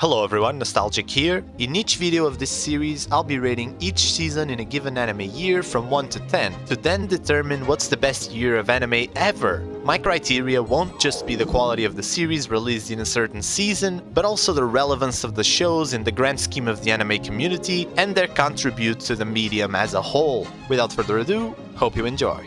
Hello everyone, Nostalgic here. In each video of this series, I'll be rating each season in a given anime year from 1 to 10, to then determine what's the best year of anime ever. My criteria won't just be the quality of the series released in a certain season, but also the relevance of the shows in the grand scheme of the anime community and their contribute to the medium as a whole. Without further ado, hope you enjoy.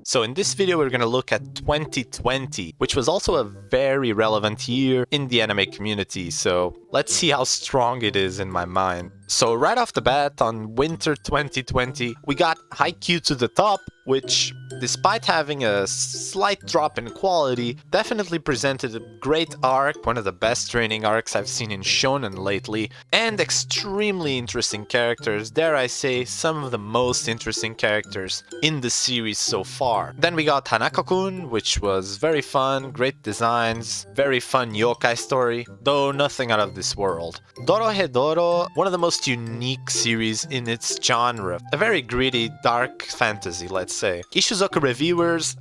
So in this video we're going to look at 2020, which was also a very relevant year in the anime community, so let's see how strong it is in my mind. So right off the bat, on winter 2020, we got Haikyuu to the top, which, despite having a slight drop in quality, definitely presented a great arc, one of the best training arcs I've seen in shonen lately, and extremely interesting characters, dare I say, some of the most interesting characters in the series so far. Then we got Hanako-kun, which was very fun, great designs, very fun yokai story, though nothing out of this world. Dorohedoro, one of the most unique series in its genre, a very gritty, dark fantasy, let's say. Ishizoku reviewers,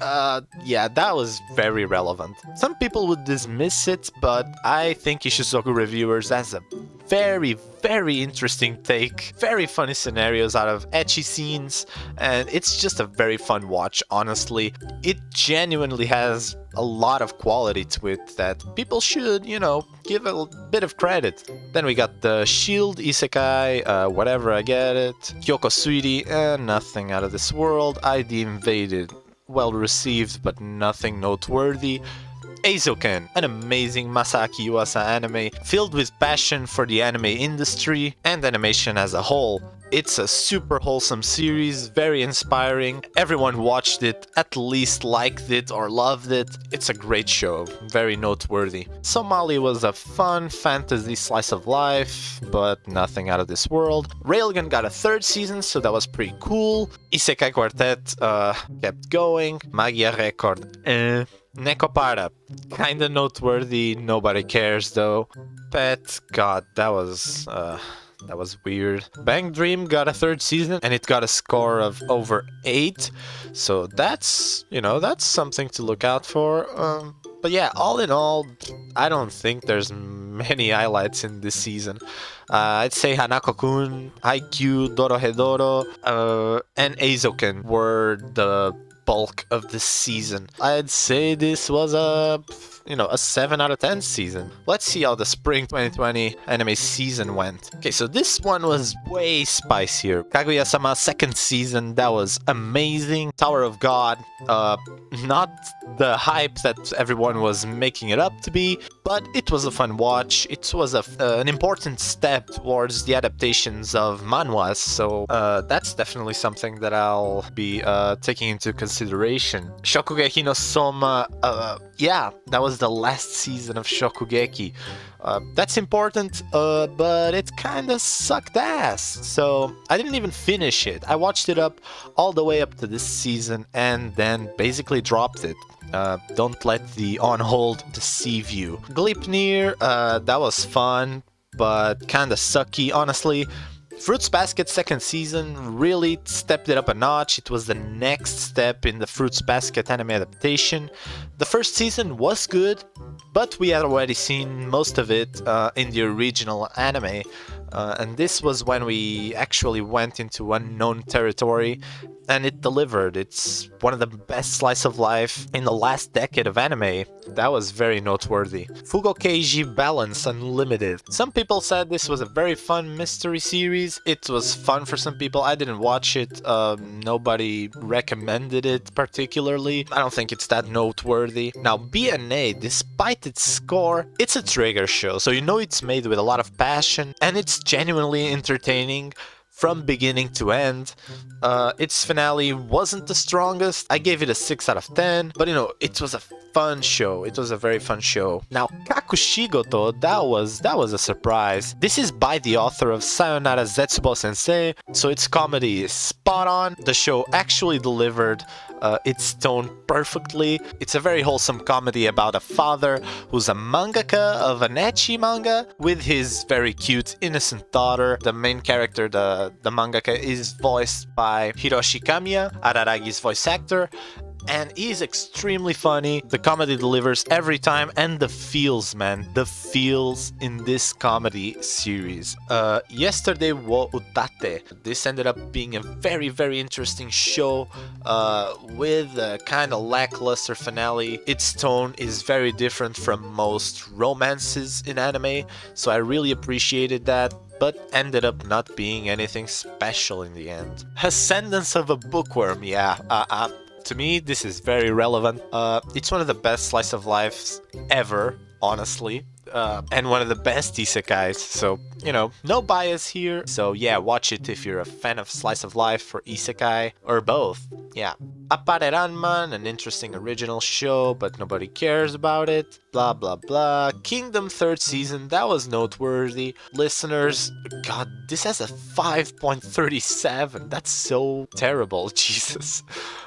yeah, that was very relevant. Some people would dismiss it, but I think Ishizoku reviewers has a very interesting take, very funny scenarios out of ecchi scenes, and it's just a very fun watch, honestly. It genuinely has a lot of quality to it that people should, give a bit of credit. Then we got the Shield Isekai, whatever, I get it. Kyoko Sweetie, nothing out of this world. ID Invaded, well received, but nothing noteworthy. Eizouken, an amazing Masaaki Yuasa anime, filled with passion for the anime industry and animation as a whole. It's a super wholesome series, very inspiring. Everyone watched it, at least liked it or loved it. It's a great show, very noteworthy. Somali was a fun fantasy slice of life, but nothing out of this world. Railgun got a third season, so that was pretty cool. Isekai Quartet kept going. Magia Record, Nekopara, kinda noteworthy, nobody cares though. Pet, god, that was weird. Bang Dream got a third season and it got a score of over 8, so that's something to look out for. But yeah, all in all, I don't think there's many highlights in this season. I'd say Hanako-kun, Haikyuu, Dorohedoro, and Eizouken were the bulk of the season. I'd say this was a 7 out of 10 season. Let's see how the spring 2020 anime season went. Okay, so this one was way spicier. Kaguya-sama second season, that was amazing. Tower of God, not the hype that everyone was making it up to be, but it was a fun watch. It was an important step towards the adaptations of manhwas, so that's definitely something that I'll be taking into consideration. Shokugeki no Soma, yeah, that was the last season of Shokugeki. That's important, but it kinda sucked ass, so I didn't even finish it. I watched it up all the way up to this season and then basically dropped it. Don't let the on hold deceive you. Gleipnir, that was fun, but kinda sucky, honestly. Fruits Basket second season really stepped it up a notch. It was the next step in the Fruits Basket anime adaptation. The first season was good, but we had already seen most of it in the original anime, and this was when we actually went into unknown territory, and it delivered. It's one of the best slice of life in the last decade of anime. That was very noteworthy. Fugo Keiji Balance Unlimited. Some people said this was a very fun mystery series. It was fun for some people. I didn't watch it. Nobody recommended it particularly. I don't think it's that noteworthy. Now, BNA, despite its score, it's a trigger show, so it's made with a lot of passion, and it's genuinely entertaining from beginning to end. Its finale wasn't the strongest. I gave it a 6 out of 10, but it was a fun show. It was a very fun show. Now, Kakushigoto, that was a surprise. This is by the author of Sayonara Zetsubo Sensei, so its comedy is spot on. The show actually delivered its tone perfectly. It's a very wholesome comedy about a father who's a mangaka of an ecchi manga with his very cute, innocent daughter. The main character, the mangaka, is voiced by Hiroshi Kamiya, Araragi's voice actor, and he's extremely funny. The comedy delivers every time, and the feels, man, the feels in this comedy series. Yesterday wo Utate. This ended up being a very, very interesting show with a kind of lackluster finale. Its tone is very different from most romances in anime, so I really appreciated that, but ended up not being anything special in the end. Ascendance of a Bookworm, yeah. To me, this is very relevant. It's one of the best slice of lives ever, honestly. And one of the best isekais, so, you know, no bias here. So yeah, watch it if you're a fan of slice of life or isekai, or both. Yeah. Appare Ranman, an interesting original show, but nobody cares about it. Blah blah blah. Kingdom 3rd season, that was noteworthy. Listeners, god, this has a 5.37. That's so terrible, Jesus.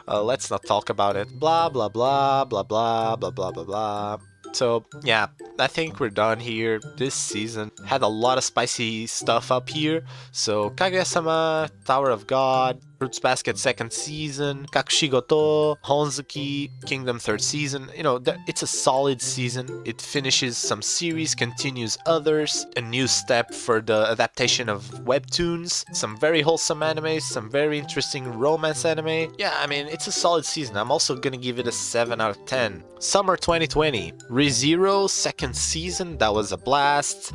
Let's not talk about it. Blah blah blah blah blah blah blah blah blah. So yeah, I think we're done here. This season had a lot of spicy stuff up here. So Kaguya-sama, Tower of God, Fruits Basket 2nd season, Kakushigoto, Honzuki, Kingdom 3rd season. You know, it's a solid season. It finishes some series, continues others, a new step for the adaptation of Webtoons, some very wholesome anime, some very interesting romance anime. Yeah, I mean, it's a solid season. I'm also gonna give it a 7 out of 10. Summer 2020, ReZero 2nd season, that was a blast.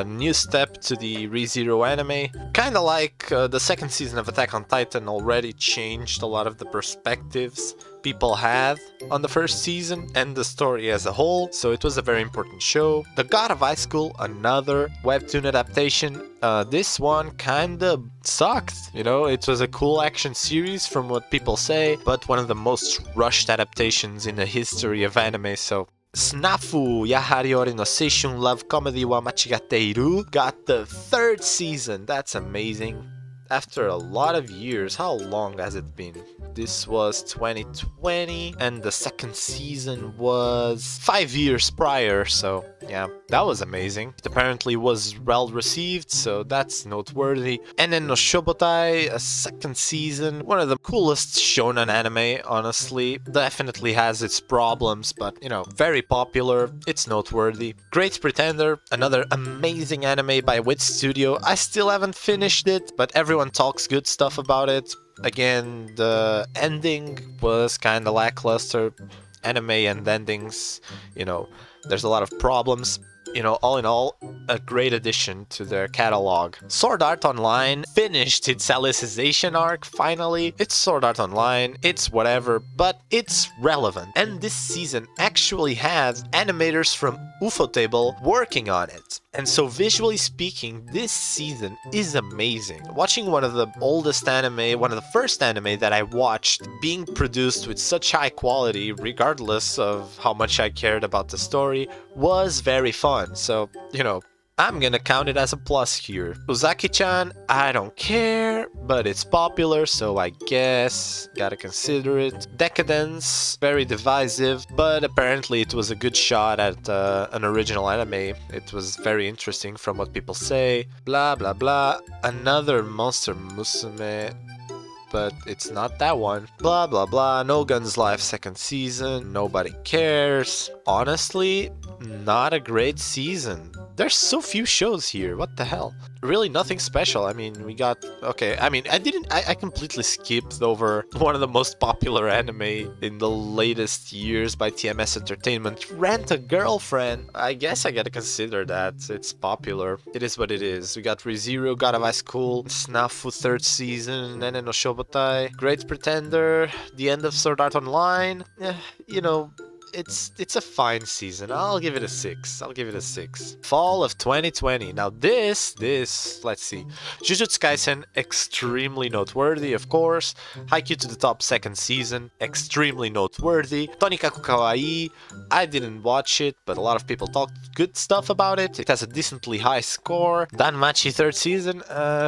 New step to the ReZero anime. Kinda like the 2nd season of Attack on Titan already changed a lot of the perspectives people had on the 1st season and the story as a whole, so it was a very important show. The God of High School, another webtoon adaptation. This one kinda sucked, you know, it was a cool action series from what people say, but one of the most rushed adaptations in the history of anime, so SNAFU, Yahari Ori no Seishun Love Comedy wa Machigateiru, got the 3rd season. That's amazing. After a lot of years, how long has it been? This was 2020, and the 2nd season was 5 years prior, so yeah, that was amazing. It apparently was well received, so that's noteworthy. And then no Shobotai, a 2nd season, one of the coolest shonen anime, honestly. Definitely has its problems, but, you know, very popular, it's noteworthy. Great Pretender, another amazing anime by Wit Studio. I still haven't finished it, but everyone talks good stuff about it. Again, the ending was kinda lackluster. Anime and endings, you know, there's a lot of problems. You know, all in all, a great addition to their catalog. Sword Art Online finished its Alicization arc, finally. It's Sword Art Online, it's whatever, but it's relevant. And this season actually has animators from Ufotable working on it. And so visually speaking, this season is amazing. Watching one of the oldest anime, one of the first anime that I watched being produced with such high quality, regardless of how much I cared about the story, was very fun. So, you know, I'm gonna count it as a plus here. Uzaki-chan, I don't care, but it's popular, so I guess gotta consider it. Decadence, very divisive, but apparently it was a good shot at an original anime. It was very interesting from what people say. Blah blah blah. Another Monster Musume, but it's not that one. Blah blah blah. No Guns Life 2nd season. Nobody cares. Honestly, not a great season. There's so few shows here, what the hell? Really nothing special. I mean, we got... Okay, I mean, I completely skipped over one of the most popular anime in the latest years by TMS Entertainment, Rent a Girlfriend. I guess I gotta consider that. It's popular. It is what it is. We got ReZero, God of High School, SNAFU 3rd season, Nene no Shobotai, Great Pretender, the end of Sword Art Online. You know... It's a fine season. I'll give it a 6. I'll give it a 6. Fall of 2020. Now this, let's see. Jujutsu Kaisen, extremely noteworthy, of course. Haikyuu to the top 2nd season, extremely noteworthy. Tonikaku Kawaii, I didn't watch it, but a lot of people talked good stuff about it. It has a decently high score. Danmachi 3rd season,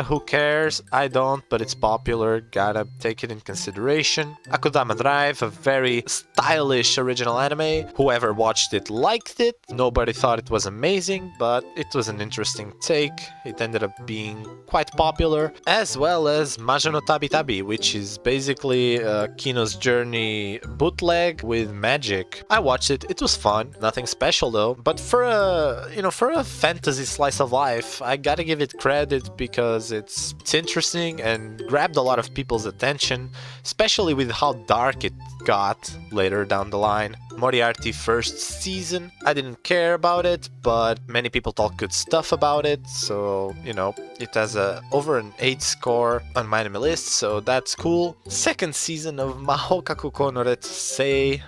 who cares? I don't, but it's popular. Gotta take it in consideration. Akudama Drive, a very stylish original anime. anime. Whoever watched it liked it. Nobody thought it was amazing, but it was an interesting take. It ended up being quite popular, as well as Majo no Tabi Tabi, which is basically Kino's Journey bootleg with magic. I watched it. It was fun. Nothing special though. But for a fantasy slice of life, I gotta give it credit because it's interesting and grabbed a lot of people's attention, especially with how dark it got later down the line. Moriarty first season, I didn't care about it, but many people talk good stuff about it, so, it has over an 8 score on my anime list, so that's cool. Second season of Mahoukaku ko no Retsei,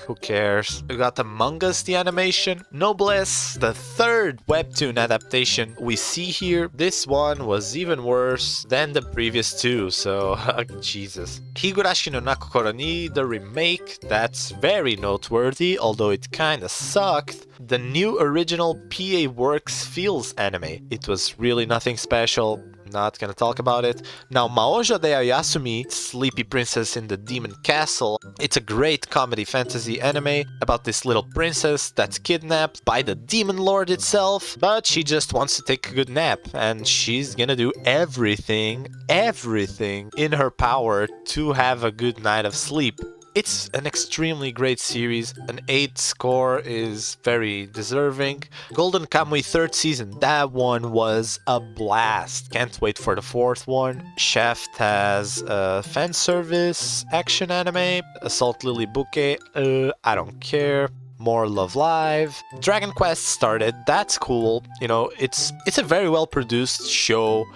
who cares? We got Among Us, the animation. Noblesse, the third webtoon adaptation we see here. This one was even worse than the previous two, so Jesus. Higurashi no Nakokoro ni, the remake, that's very noteworthy, although it kinda sucked. The new original PA Works Feels anime. It was really nothing special. Not gonna talk about it. Now, Maoja de Ayasumi, Sleepy Princess in the Demon Castle. It's a great comedy fantasy anime about this little princess that's kidnapped by the Demon Lord itself, but she just wants to take a good nap, and she's gonna do everything in her power to have a good night of sleep. It's an extremely great series. An 8 score is very deserving. Golden Kamuy third season, that one was a blast. Can't wait for the fourth one. Shaft has a fan service action anime. Assault Lily Bouquet, I don't care. More Love Live. Dragon Quest started, that's cool. It's a very well produced show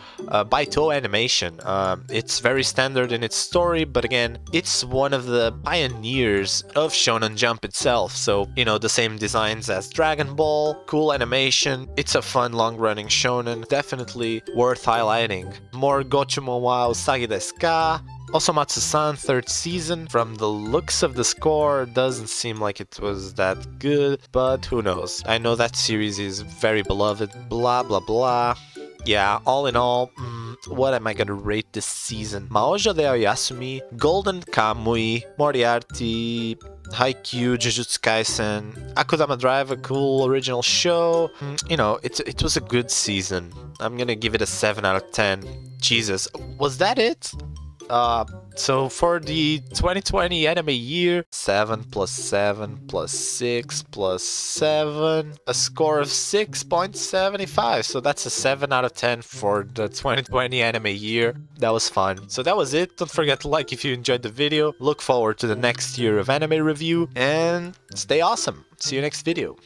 by Toei Animation. It's very standard in its story, but again, it's one of the pioneers of Shonen Jump itself. So, the same designs as Dragon Ball, cool animation. It's a fun long-running shonen, definitely worth highlighting. More Gochumon wa Usagi desu ka? Osomatsu-san third season. From the looks of the score, doesn't seem like it was that good, but who knows. I know that series is very beloved, blah blah blah. Yeah, all in all, what am I gonna rate this season? Maoja de Ayasumi, Golden Kamuy, Moriarty, Haikyuu, Jujutsu Kaisen, Akudama Drive, a cool original show. It was a good season. I'm gonna give it a 7 out of 10. Jesus, was that it? So for the 2020 anime year, 7 plus 7 plus 6 plus 7, a score of 6.75. So that's a 7 out of 10 for the 2020 anime year. That was fun. So that was it. Don't forget to like if you enjoyed the video. Look forward to the next year of anime review and stay awesome. See you next video.